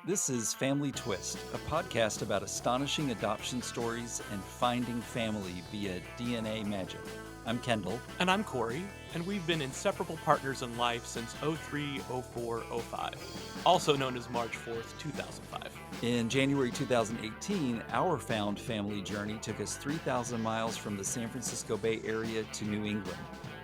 This is Family Twist, a podcast about astonishing adoption stories and finding family via DNA magic. I'm Kendall. And I'm Corey, and we've been inseparable partners in life since 03, 04, 05, also known as March 4th, 2005. In January 2018, our found family journey took us 3,000 miles from the San Francisco Bay Area to New England,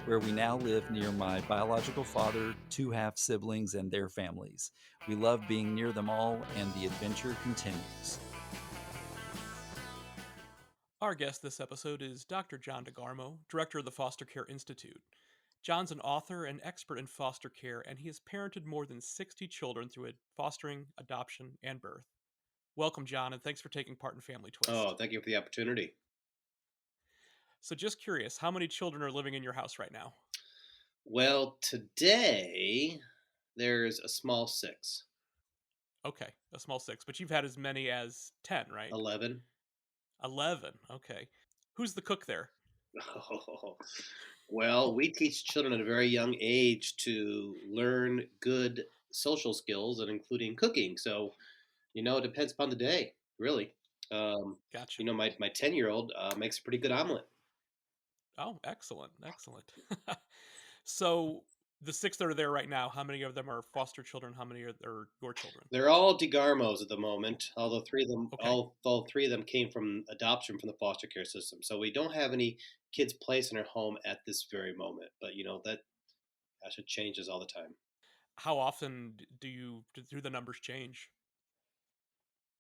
where we now live near my biological father, two half siblings, and their families. We love being near them all, and the adventure continues. Our guest this episode is Dr. John DeGarmo, director of the Foster Care Institute. John's an author and expert in foster care, and he has parented more than 60 children through fostering, adoption, and birth. Welcome, John, and thanks for taking part in Family Oh, Twist. thank you for the opportunity. So, just curious, how many children are living in your house right now? Well, today there's a small six. Okay, a small six, but you've had as many as 10, right? 11. 11, okay. Who's the cook there? Oh, well, we teach children at a very young age to learn good social skills and including cooking. So, it depends upon the day, really. Um, Gotcha. my 10-year-old makes a pretty good omelet. Oh, excellent, excellent. So, the six that are there right now, how many of them are foster children? How many are your children? They're all DeGarmos at the moment, although Okay, all three of them came from adoption from the foster care system. So we don't have any kids placed in our home at this very moment. But that should changes all the time. how often do the numbers change?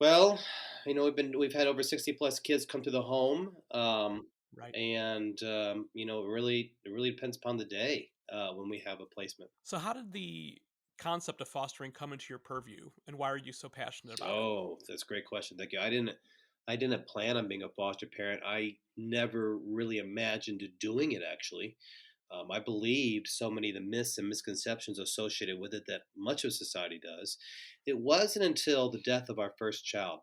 Well, we've had over 60 plus kids come to the home, Right. and it really depends upon the day when we have a placement. So, how did the concept of fostering come into your purview, and why are you so passionate about it? Oh, that's a great question. Thank you. I didn't plan on being a foster parent. I never really imagined doing it actually. I believed so many of the myths and misconceptions associated with it that much of society does. It wasn't until the death of our first child,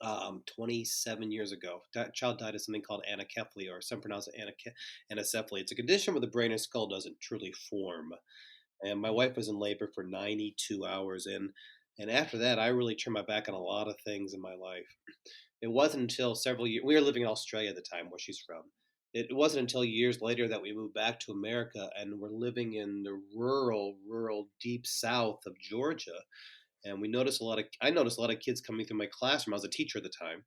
27 years ago. That child died of something called anencephaly, or some pronounce it anencephaly. It's a condition where the brain and skull doesn't truly form. And my Mm, wife was in labor for 92 hours, and after that, I really turned my back on a lot of things in my life. It wasn't until several years, we were living in Australia at the time, where she's from. It wasn't until years later that we moved back to America and we're living in the rural, deep south of Georgia. And I noticed a lot of kids coming through my classroom. I was a teacher at the time,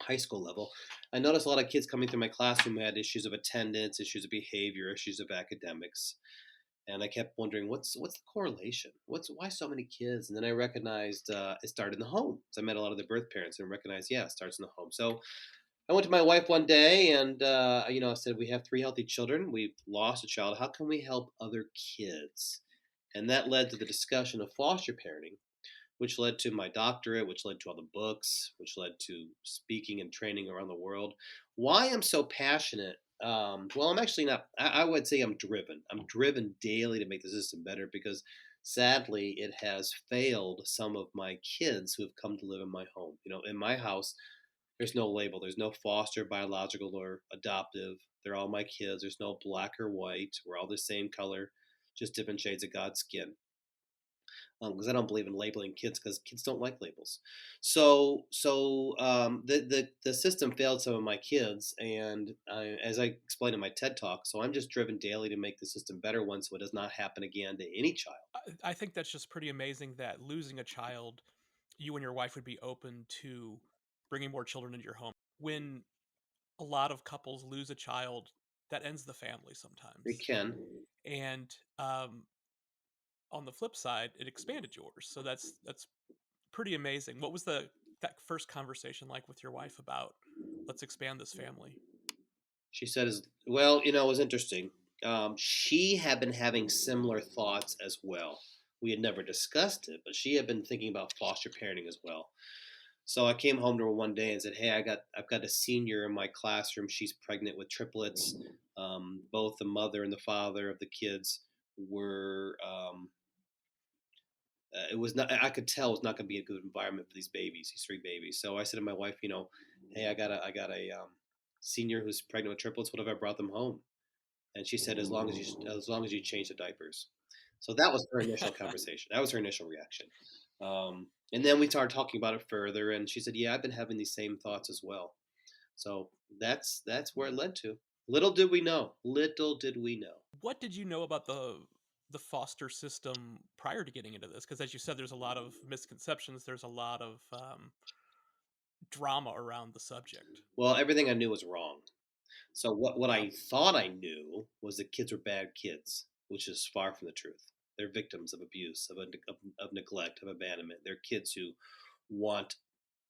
high school level. I noticed a lot of kids coming through my classroom who had issues of attendance, issues of behavior, issues of academics. And I kept wondering, what's the correlation? Why so many kids? And then I recognized it started in the home. So I met a lot of the birth parents and recognized, yeah, it starts in the home. So I went to my wife one day and I said, we have three healthy children. We've lost a child. How can we help other kids? And that led to the discussion of foster parenting, which led to my doctorate, which led to all the books, which led to speaking and training around the world. Why I'm so passionate? Well, I'm actually not. I would say I'm driven. I'm driven daily to make the system better because sadly it has failed some of my kids who have come to live in my home. In my house, there's no label. There's no foster, biological, or adoptive. They're all my kids. There's no black or white. We're all the same color, just different shades of God's skin, because I don't believe in labeling kids because kids don't like labels. The system failed some of my kids, and as I explained in my TED talk, so I'm just driven daily to make the system better one, so it does not happen again to any child. I think that's just pretty amazing that losing a child, you and your wife would be open to bringing more children into your home. When a lot of couples lose a child, that ends the family It sometimes. can. And on the flip side, it expanded yours. So that's pretty amazing. What was that first conversation like with your wife about let's expand this family? She said, "As well, it was interesting. She had been having similar thoughts as well. We had never discussed it, but she had been thinking about foster parenting as well. So I came home to her one day and said, "Hey, I've got a senior in my classroom. She's pregnant with triplets. Both the mother and the father of the kids were. It was not. I could tell it was not going to be a good environment for these babies, these three babies. So I said to my wife, hey, I got a senior who's pregnant with triplets. What if I brought them home?" And she said, as long as you change the diapers." So that was her initial conversation. That was her initial reaction. And then we started talking about it further, and she said, "Yeah, I've been having these same thoughts as well." So that's where it led to. Little did we know. Little did we know. What did you know about the foster system prior to getting into this? Because as you said, there's a lot of misconceptions. There's a lot of drama around the subject. Well, everything I knew was wrong. So what Yeah. I thought I knew was that kids were bad kids, which is far from the truth. They're victims of abuse, of neglect, of abandonment. They're kids who want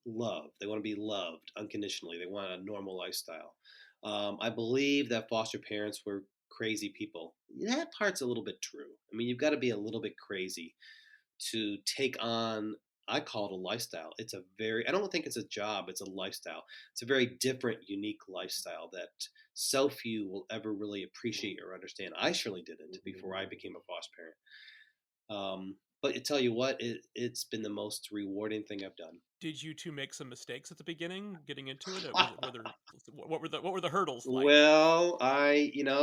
love. They want to be loved unconditionally. They want a normal lifestyle. I believe that foster parents were crazy people. That part's a little bit true. I mean, you've got to be a little bit crazy to take on. I call it a lifestyle. It's a very, I don't think it's a job, it's a lifestyle. It's a very different, unique lifestyle that so few will ever really appreciate or understand. I surely didn't before I became a foster parent. But I tell you what, it's been the most rewarding thing I've done. Did you two make some mistakes at the beginning getting into it? Was it whether what were the hurdles like? Well,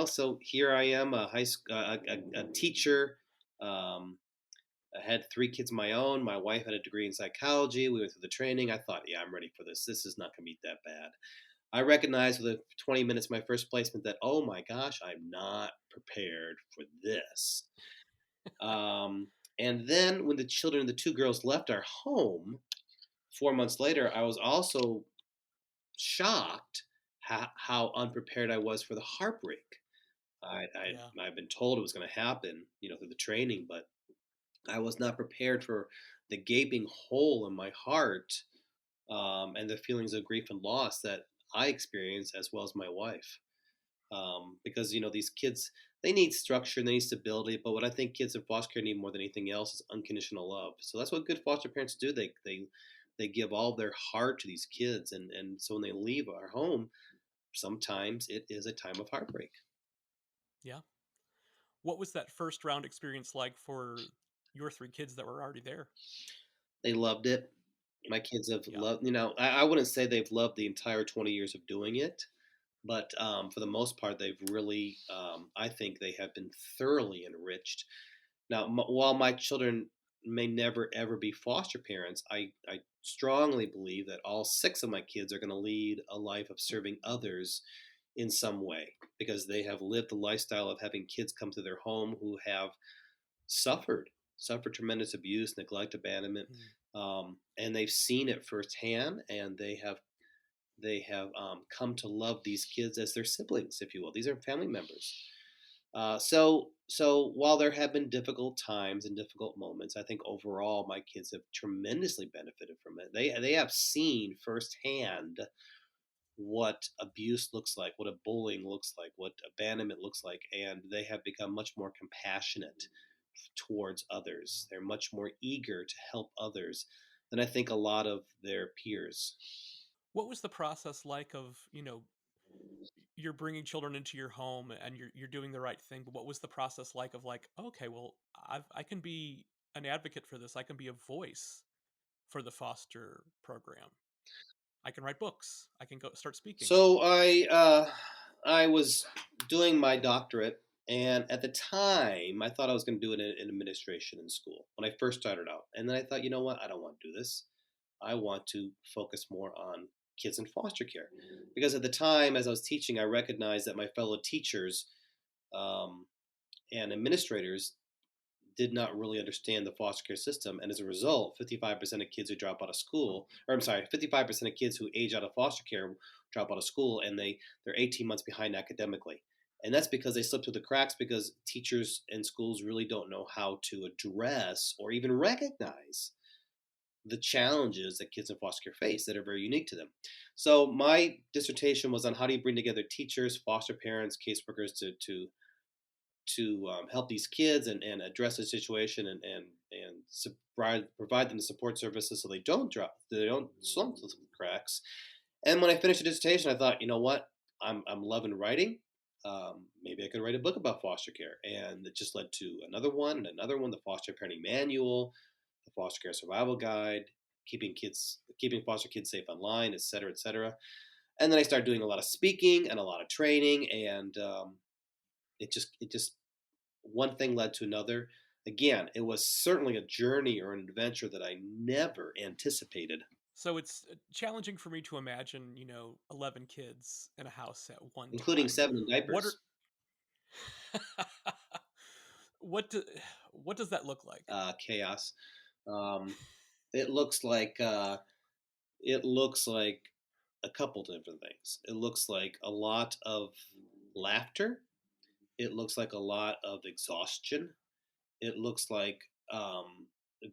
so here I am, a high school, a teacher. Um, I had 3 kids of my own. My wife had a degree in psychology. We went through the training. I thought, yeah, I'm ready for this. This is not going to be that bad. I recognized within 20 minutes of my first placement that, oh my gosh, I'm not prepared for this. Um, and then when the 2 girls left our home 4 months later, I was also shocked how unprepared I was for the heartbreak. Yeah. I've been told it was going to happen, through the training, but I was not prepared for the gaping hole in my heart, and the feelings of grief and loss that I experienced as well as my wife. Because these kids, they need structure, they need stability, but what I think kids in foster care need more than anything else is unconditional love. So that's what good foster parents do. They give all their heart to these kids, and so when they leave our home, sometimes it is a time of heartbreak. Yeah. What was that first round experience like for your 3 kids that were already there? They loved it. My kids have Yeah. loved. I wouldn't say they've loved the entire 20 years of doing it, but for the most part, they've really. I think they have been thoroughly enriched. Now, while my children may never ever be foster parents, I strongly believe that all 6 of my kids are going to lead a life of serving others in some way because they have lived the lifestyle of having kids come to their home who have suffered suffered tremendous abuse, neglect, abandonment, Mm. and they've seen it firsthand, and they have come to love these kids as their siblings, if you will. These are family members. So while there have been difficult times and difficult moments, I think overall my kids have tremendously benefited from it. They have seen firsthand what abuse looks like, what a bullying looks like, what abandonment looks like, and they have become much more compassionate towards others. They're much more eager to help others than I think a lot of their peers. What was the process like of, you're bringing children into your home and you're doing the right thing, but what was the process like of like, okay, well, I can be an advocate for this. I can be a voice for the foster program. I can write books. I can go start speaking. So I was doing my doctorate, and at the time I thought I was going to do it in administration in school when I first started out. And then I thought, you know what, I don't want to do this. I want to focus more on kids in foster care because at the time, as I was teaching, I recognized that my fellow teachers um, and administrators did not really understand the foster care system. And as a result, 55% of kids who drop out of school, or I'm sorry, 55% of kids who age out of foster care drop out of school, and they're 18 months behind academically. And that's because they slip through the cracks because teachers and schools really don't know how to address or even recognize the challenges that kids in foster care face that are very unique to them. So my dissertation was on how do you bring together teachers, foster parents, caseworkers to help these kids and address the situation and provide them the support services so they don't slump through the cracks. And when I finished the dissertation, I thought, you know what, I'm loving writing. Maybe I could write a book about foster care, and it just led to another one and another one: the foster parenting manual, the foster care survival guide, keeping foster kids safe online, et cetera, et cetera. And then I started doing a lot of speaking and a lot of training, and it just one thing led to another. again, it was certainly a journey or an adventure that I never anticipated, So it's challenging for me to imagine, 11 kids in a house at one including time. 7 in What are diapers. what do, what does that look like? Chaos. Um, it looks like it looks like a couple different things. It looks like a lot of laughter. It looks like a lot of exhaustion. It looks like a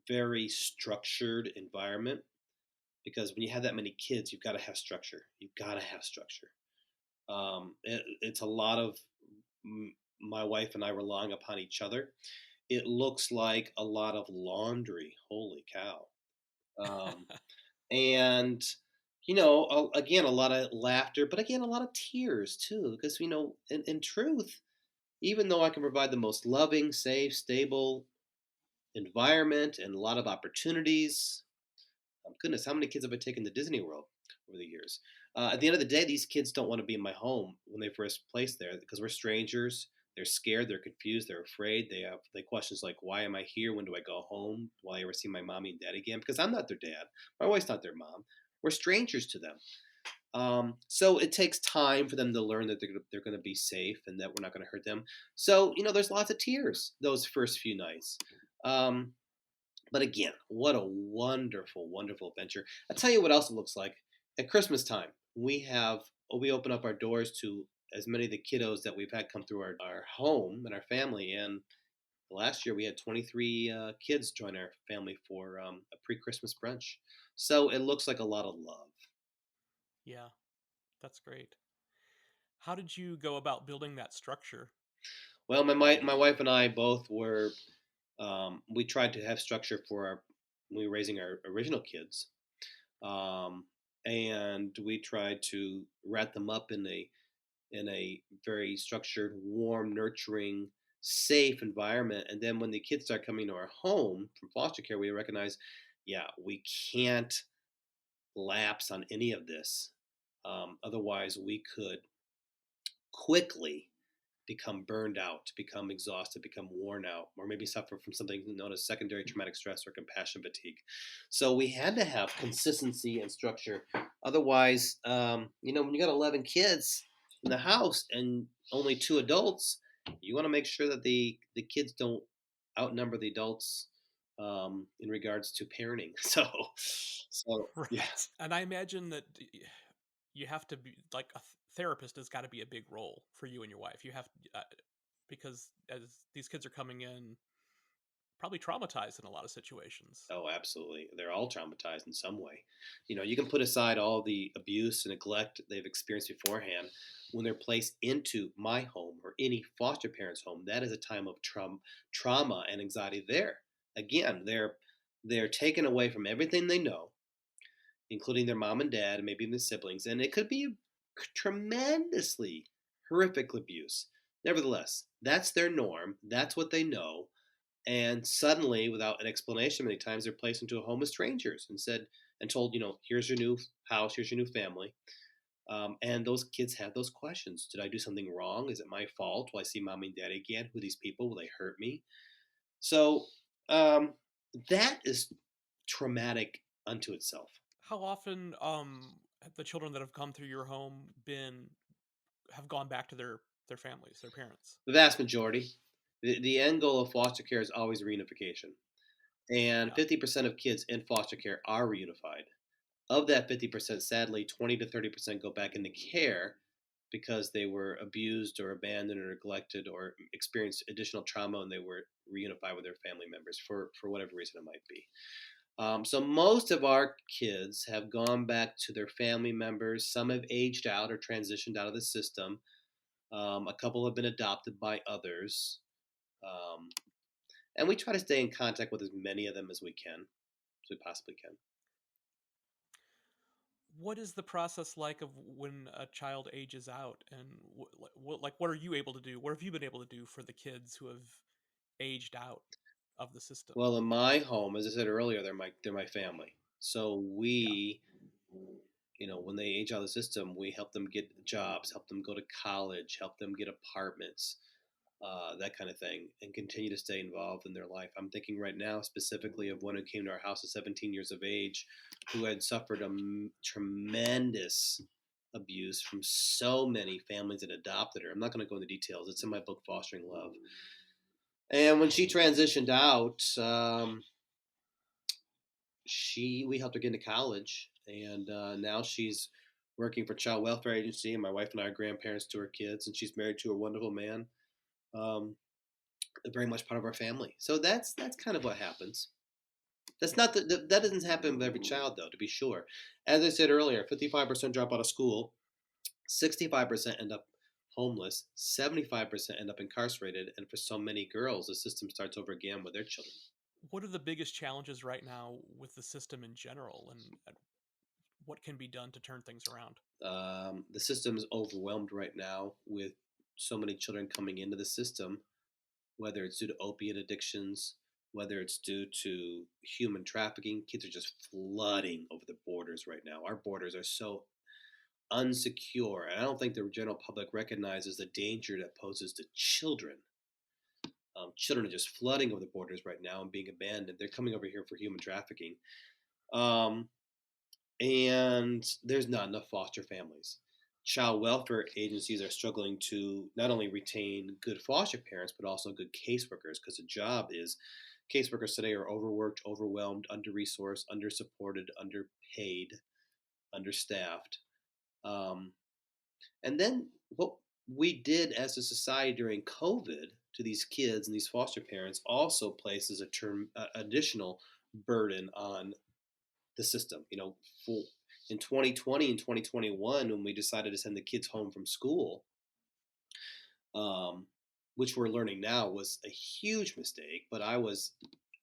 very structured environment because when you have that many kids, you've got to have structure. You've got to have structure. It's a lot of my wife and I relying upon each other. It looks like a lot of laundry. Holy cow! Um, and again, a lot of laughter, but again, a lot of tears too, because in truth, even though I can provide the most loving, safe, stable environment and a lot of opportunities, goodness, how many kids have I taken to Disney World over the years? At the end of the day, these kids don't want to be in my home when they first placed there because we're strangers. They're scared. They're confused. They're afraid. They questions like, "Why am I here? When do I go home? Will I ever see my mommy and dad again?" Because I'm not their dad. My wife's not their mom. We're strangers to them. So it takes time for them to learn that they're going to be safe and that we're not going to hurt them. So there's lots of tears those first few nights. Um, but again, what a wonderful, wonderful adventure. I'll tell you what else it looks like. At Christmas time, we open up our doors to as many of the kiddos that we've had come through our home and our family. And last year we had 23 kids join our family for a pre-Christmas brunch. So it looks like a lot of love. Yeah, that's great. How did you go about building that structure? Well, my wife and I both were. We tried to have structure for when we were raising our original kids, um, and we tried to wrap them up in a very structured, warm, nurturing, safe environment. And then when the kids start coming to our home from foster care, we recognize, yeah, we can't lapse on any of this. Otherwise, we could quickly become burned out, become exhausted, become worn out, or maybe suffer from something known as secondary traumatic stress or compassion fatigue. So we had to have consistency and structure. Otherwise, when you got 11 kids in the house and only 2 adults, you want to make sure that the kids don't outnumber the adults in regards to parenting. So yeah. Right. And I imagine that you have to be like therapist has got to be a big role for you and your wife. You have because as these kids are coming in probably traumatized in a lot of situations. Oh, absolutely. They're all traumatized in some way. You can put aside all the abuse and neglect they've experienced beforehand. When they're placed into my home or any foster parent's home, that is a time of trauma and anxiety there. Again, they're taken away from everything they know, including their mom and dad and maybe even the siblings, and it could be tremendously horrific abuse. Nevertheless, that's their norm. That's what they know, and suddenly, without an explanation, many times they're placed into a home of strangers and told, here's your new house, here's your new family. And those kids have those questions. Did I do something wrong? Is it my fault? Will I see mommy and daddy again? Who are these people? Will they hurt me? So um, that is traumatic unto itself. How often have the children that have come through your home been have gone back to their families, their parents? The vast majority. The end goal of foster care is always reunification. And Yeah. 50% of kids in foster care are reunified. Of that 50%, sadly, 20 to 30% go back into care because they were abused or abandoned or neglected or experienced additional trauma and they were reunified with their family members for whatever reason it might be. So most of our kids have gone back to their family members. Some have aged out or transitioned out of the system. A couple have been adopted by others. Um, and we try to stay in contact with as many of them as we possibly can. What is the process like of when a child ages out, and what are you able to do? What have you been able to do for the kids who have aged out of the system? Well, in my home, as I said earlier, they're my family. So Yeah. when they age out of the system, we help them get jobs, help them go to college, help them get apartments. that kind of thing, and continue to stay involved in their life. I'm thinking right now specifically of one who came to our house at 17 years of age, who had suffered tremendous abuse from so many families that adopted her. I'm not going to go into details. It's in my book, Fostering Love. And when she transitioned out, we helped her get into college, and now she's working for child welfare agency. And my wife and I are grandparents to her kids, and she's married to a wonderful man. Um, very much part of our family. So that's kind of what happens. That's not that doesn't happen with every child, though. To be sure, as I said earlier, 55% drop out of school, 65% end up homeless, 75% end up incarcerated, and for so many girls, the system starts over again with their children. What are the biggest challenges right now with the system in general, and what can be done to turn things around? The system is overwhelmed right now with so many children coming into the system, whether it's due to opiate addictions, whether it's due to human trafficking. Kids are just flooding over the borders right now. Our borders are so unsecure, and I don't think the general public recognizes the danger that poses to children. Children are just flooding over the borders right now and being abandoned. They're coming over here for human trafficking. Um, and there's not enough foster families. Child welfare agencies are struggling to not only retain good foster parents, but also good caseworkers, because the job is caseworkers today are overworked, overwhelmed, under resourced, under supported, underpaid, understaffed. Um, and then what we did as a society during COVID to these kids and these foster parents also places a term additional burden on the system. For in 2020 and 2021, when we decided to send the kids home from school, um, which we're learning now was a huge mistake, but I was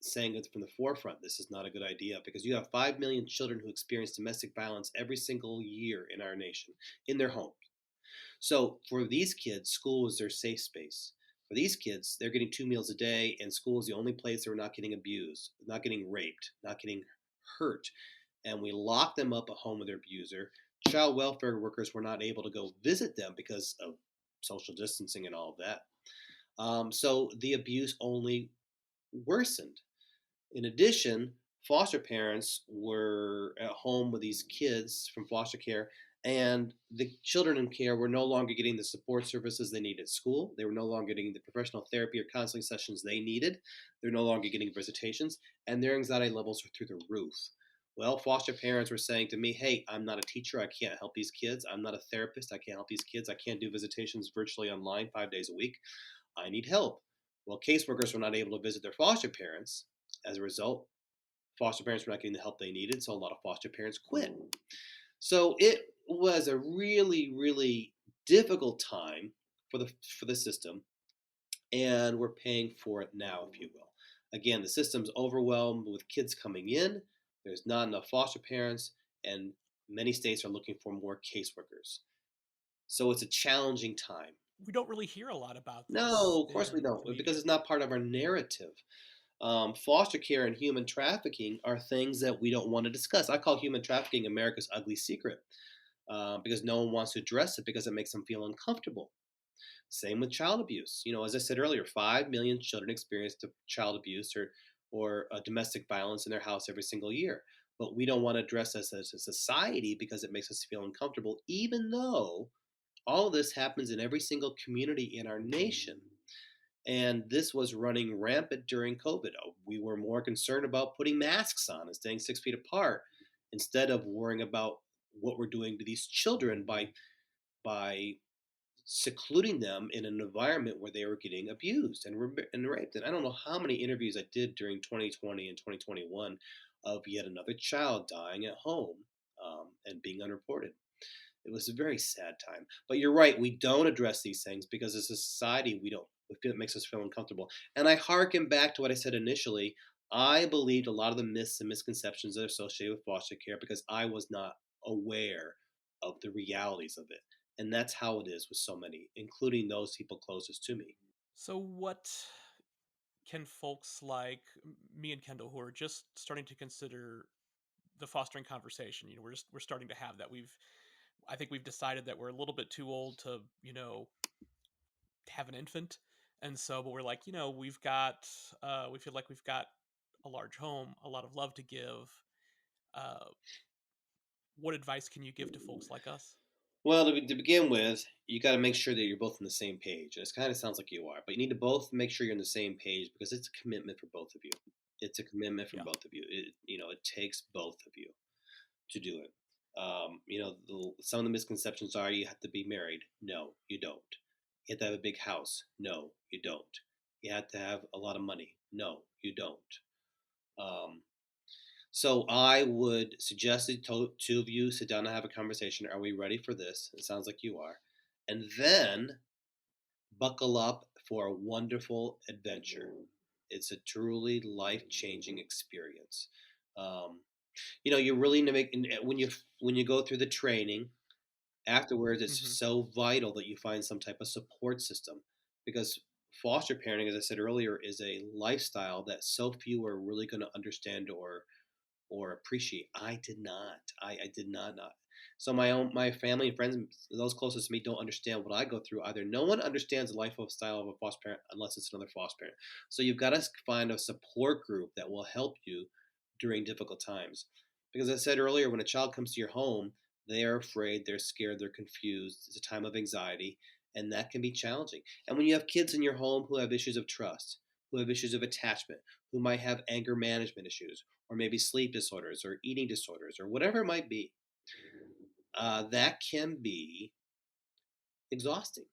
saying it from the forefront. This is not a good idea because you have 5 million children who experience domestic violence every single year in our nation in their homes. So for these kids, school is their safe space. For these kids, they're getting 2 meals a day, and school is the only place they're not getting abused, not getting raped, not getting hurt. And we lock them up at home with their abuser. Child welfare workers were not able to go visit them because of social distancing and all of that. So the abuse only worsened. In addition, foster parents were at home with these kids from foster care, and the children in care were no longer getting the support services they needed at school. They were no longer getting the professional therapy or counseling sessions they needed. They're no longer getting visitations, and their anxiety levels were through the roof. Well, foster parents were saying to me, hey, I'm not a teacher. I can't help these kids. I'm not a therapist. I can't help these kids. I can't do visitations virtually online 5 days a week. I need help. Well, caseworkers were not able to visit their foster parents. As a result, foster parents were not getting the help they needed, so a lot of foster parents quit. So it was a really, really difficult time for the system, and we're paying for it now, if you will. Again, the system's overwhelmed with kids coming in. There's not enough foster parents, and many states are looking for more caseworkers. So it's a challenging time. We don't really hear a lot about this No, of course we in don't, the because media. it's not part of our narrative. Foster care and human trafficking are things that we don't want to discuss. I call human trafficking America's ugly secret because no one wants to address it because it makes them feel uncomfortable. Same with child abuse. As I said earlier, 5 million children experience child abuse or domestic violence in their house every single year. But we don't want to address this as a society because it makes us feel uncomfortable, even though all of this happens in every single community in our nation. And this was running rampant during COVID. We were more concerned about putting masks on and staying 6 feet apart instead of worrying about what we're doing to these children by secluding them in an environment where they were getting abused and raped. And I don't know how many interviews I did during 2020 and 2021 of yet another child dying at home and being unreported. It was a very sad time. But you're right, we don't address these things because as a society, we don't. We feel it makes us feel uncomfortable. And I hearken back to what I said initially. I believed a lot of the myths and misconceptions that are associated with foster care because I was not aware of the realities of it. And that's how it is with so many, including those people closest to me. So, what can folks like me and Kendall, who are just starting to consider the fostering conversation, we're starting to have that. I think we've decided that we're a little bit too old to have an infant, And so, but we're like, we feel like we've got a large home, a lot of love to give. Uh, what advice can you give to folks like us? Well, to begin with, you got to make sure that you're both on the same page. And it kind of sounds like you are, but you need to both make sure you're on the same page because it's a commitment for both of you. It's a commitment from Yeah. both of you. It takes both of you to do it. Some of the misconceptions are you have to be married. No, you don't. You have to have a big house. No, you don't. You have to have a lot of money. No, you don't. Um, so I would suggest that two of you sit down and have a conversation. Are we ready for this? It sounds like you are. And then buckle up for a wonderful adventure. It's a truly life changing experience. Um, you really need to make when you go through the training afterwards. Hmm. It's so vital that you find some type of support system because foster parenting, as I said earlier, is a lifestyle that so few are really going to understand or appreciate. I did not. I did not. So my family and friends, those closest to me, don't understand what I go through either. No one understands the lifestyle of a foster parent unless it's another foster parent. So you've got to find a support group that will help you during difficult times. Because as I said earlier, when a child comes to your home, they are afraid, they're scared, they're confused. It's a time of anxiety, and that can be challenging. And when you have kids in your home who have issues of trust, who have issues of attachment, who might have anger management issues, or maybe sleep disorders or eating disorders or whatever it might be, that can be exhausting.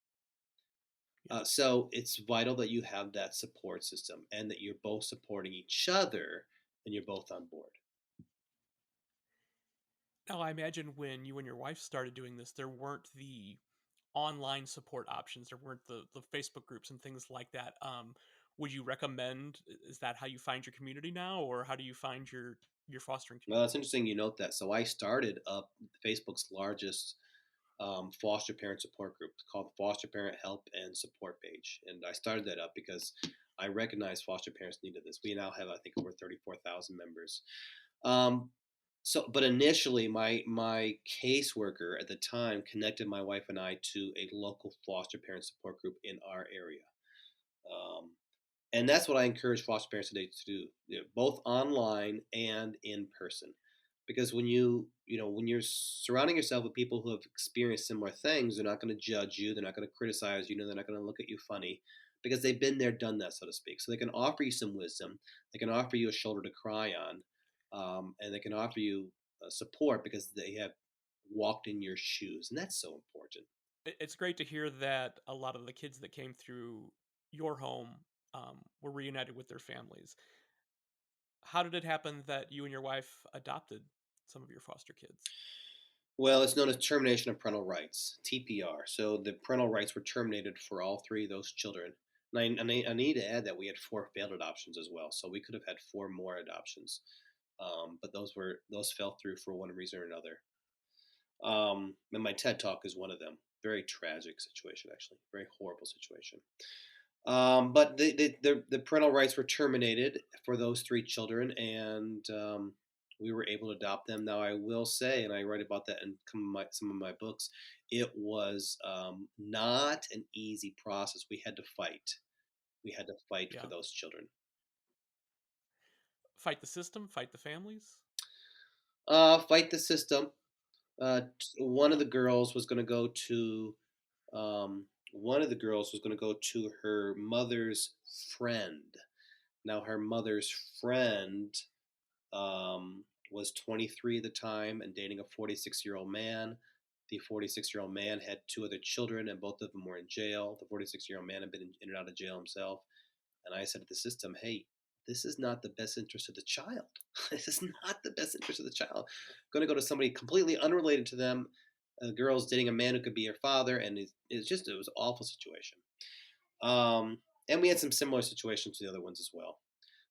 Yeah. So it's vital that you have that support system and that you're both supporting each other and you're both on board. Now, I imagine when you and your wife started doing this, there weren't the online support options. There weren't the Facebook groups and things like that. Would you recommend? Is that how you find your community now, or how do you find your fostering Well, community? it's interesting you note that. So I started up Facebook's largest foster parent support group called the Foster Parent Help and Support Page. And I started that up because I recognized foster parents needed this. We now have, I think, over 34,000 members. Um, but initially, my caseworker at the time connected my wife and I to a local foster parent support group in our area. Um, and that's what I encourage foster parents today to do, both online and in person. Because when you're surrounding yourself with people who have experienced similar things, they're not going to judge you, they're not going to criticize you, they're not going to look at you funny, because they've been there, done that, so to speak. So they can offer you some wisdom, they can offer you a shoulder to cry on, and they can offer you support because they have walked in your shoes, and that's so important. It's great to hear that a lot of the kids that came through your home were reunited with their families. How did it happen that you and your wife adopted some of your foster kids? Well, it's known as termination of parental rights, TPR. So the parental rights were terminated for all three of those children. And I need to add that we had four failed adoptions as well. So we could have had four more adoptions, but those fell through for one reason or another. And my TED talk is one of them. Very tragic situation, actually. Very horrible situation. But the parental rights were terminated for those three children, and we were able to adopt them. Now, I will say, and I write about that in some of my books, it was not an easy process. We had to fight. We had to fight for Yeah. those children. Fight the system, fight the families? Fight the system. One of Yeah. the girls was going to go to um, one of the girls was going to go to her mother's friend. Now, her mother's friend um, was 23 at the time and dating a 46-year-old man. The 46-year-old man had two other children, and both of them were in jail. The 46-year-old man had been in and out of jail himself. And I said to the system, hey, this is not the best interest of the child. This is not the best interest of the child. I'm going to go to somebody completely unrelated to them. A girl's dating a man who could be her father, and it was an awful situation. And we had some similar situations to the other ones as well.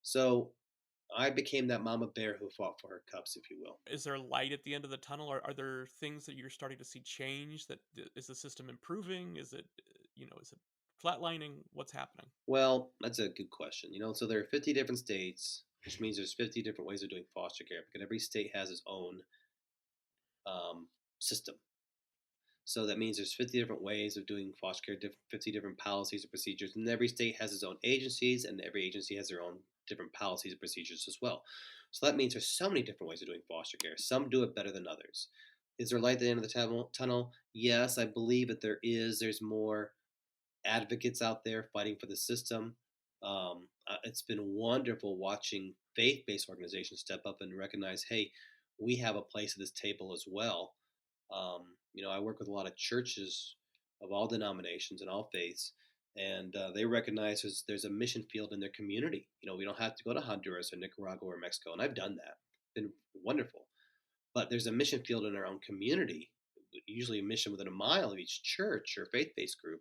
So I became that mama bear who fought for her cubs, if you will. Is there light at the end of the tunnel? Are there things that you're starting to see change? Is the system improving? Is it, is it flatlining? What's happening? Well, that's a good question. So there are 50 different states, which means there's 50 different ways of doing foster care because every state has its own um, system. So that means there's 50 different ways of doing foster care, 50 different policies and procedures, and every state has its own agencies, and every agency has their own different policies and procedures as well. So that means there's so many different ways of doing foster care. Some do it better than others. Is there light at the end of the tunnel? Yes, I believe that there is. There's more advocates out there fighting for the system. It's been wonderful watching faith-based organizations step up and recognize, hey, we have a place at this table as well. I work with a lot of churches of all denominations and all faiths, and they recognize there's a mission field in their community. We don't have to go to Honduras or Nicaragua or Mexico, and I've done that. It's been wonderful. But there's a mission field in our own community, usually a mission within a mile of each church or faith-based group.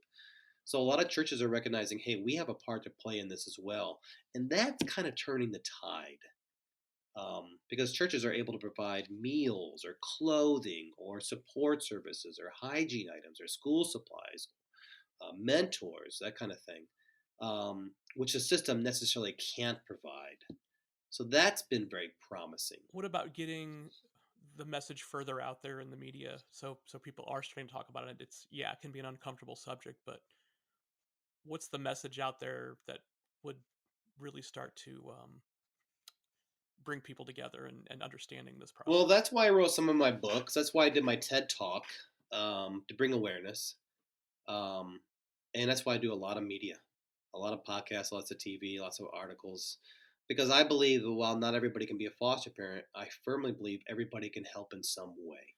So a lot of churches are recognizing, hey, we have a part to play in this as well, and that's kind of turning the tide. Because churches are able to provide meals or clothing or support services or hygiene items or school supplies, mentors, that kind of thing, which the system necessarily can't provide. So that's been very promising. What about getting the message further out there in the media so people are starting to talk about it? It's yeah, it can be an uncomfortable subject, but what's the message out there that would really start to bring people together and understanding this Well, process? that's why I wrote some of my books. That's why I did my TED Talk, to bring awareness. Um, and that's why I do a lot of media, a lot of podcasts, lots of TV, lots of articles, because I believe that while not everybody can be a foster parent, I firmly believe everybody can help in some way.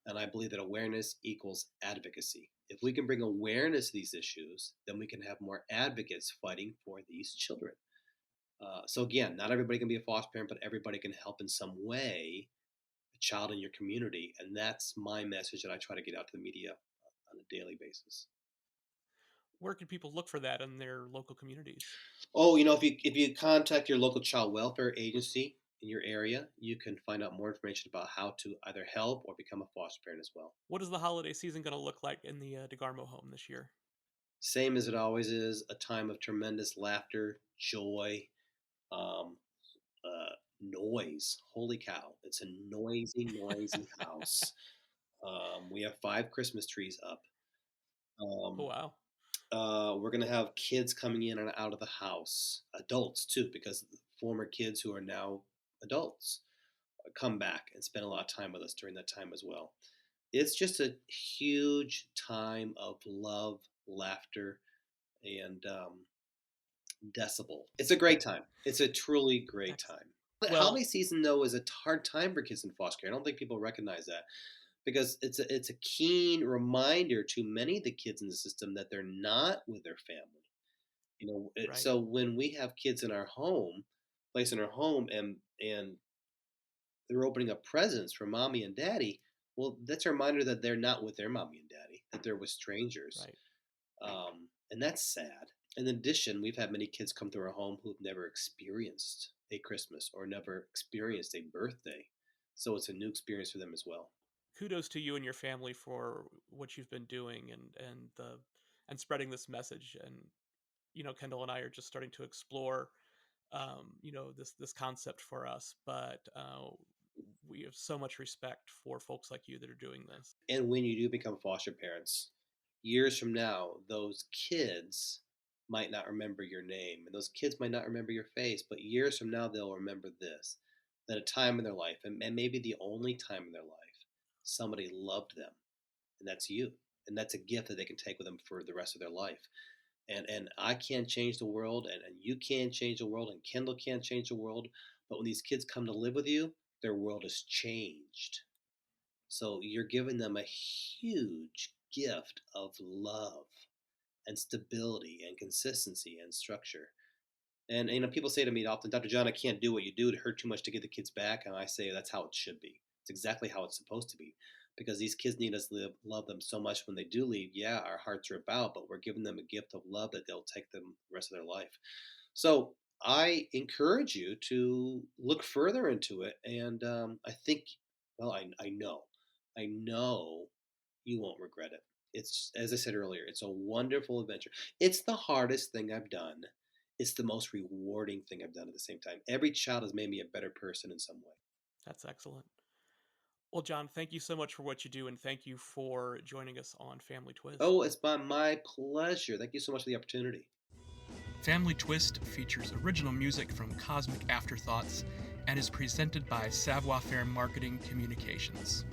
And I believe that awareness equals advocacy. If we can bring awareness to these issues, then we can have more advocates fighting for these children. So again, not everybody can be a foster parent, but everybody can help in some way a child in your community, and that's my message that I try to get out to the media on a daily basis. Where can people look for that in their local communities? Oh, if you contact your local child welfare agency in your area, you can find out more information about how to either help or become a foster parent as well. What is the holiday season going to look like in the DeGarmo home this year? Same as it always is, a time of tremendous laughter, joy, um, noise. Holy cow! It's a noisy, noisy house. We have 5 Christmas trees up. Oh Um, wow. we're gonna have kids coming in and out of the house, adults too, because former kids who are now adults come back and spend a lot of time with us during that time as well. It's just a huge time of love, laughter, and decibel. It's a great time. It's a truly great Excellent. time. The Well, holiday season, though, is a hard time for kids in foster care. I don't think people recognize that because it's a keen reminder to many of the kids in the system that they're not with their family. right. So when we have kids in our home, place in our home, and they're opening up presents for mommy and daddy, well, that's a reminder that they're not with their mommy and daddy, that they're with strangers, Right. and that's sad. In addition, we've had many kids come through our home who've never experienced a Christmas or never experienced a birthday, so it's a new experience for them as well. Kudos to you and your family for what you've been doing and spreading this message. And Kendall and I are just starting to explore this concept for us, but we have so much respect for folks like you that are doing this. And when you do become foster parents, years from now, those kids might not remember your name, and those kids might not remember your face, but years from now, they'll remember this, that a time in their life, and maybe the only time in their life, somebody loved them, and that's you. And that's a gift that they can take with them for the rest of their life. And I can't change the world, and you can't change the world, and Kendall can't change the world. But when these kids come to live with you, their world is changed. So you're giving them a huge gift of love and stability and consistency and structure. And people say to me often, Dr. John, I can't do what you do. It hurt too much to get the kids back. And I say that's how it should be. It's exactly how it's supposed to be. Because these kids need us to love them so much when they do leave. Yeah, our hearts are about, but we're giving them a gift of love that they'll take them the rest of their life. So I encourage you to look further into it. And I think, well, I know you won't regret it. It's, as I said earlier, it's a wonderful adventure. It's the hardest thing I've done. It's the most rewarding thing I've done at the same time. Every child has made me a better person in some way. That's excellent. Well, John, thank you so much for what you do, and thank you for joining us on Family Twist. Oh, it's been my pleasure. Thank you so much for the opportunity. Family Twist features original music from Cosmic Afterthoughts and is presented by Savoir Faire Marketing Communications.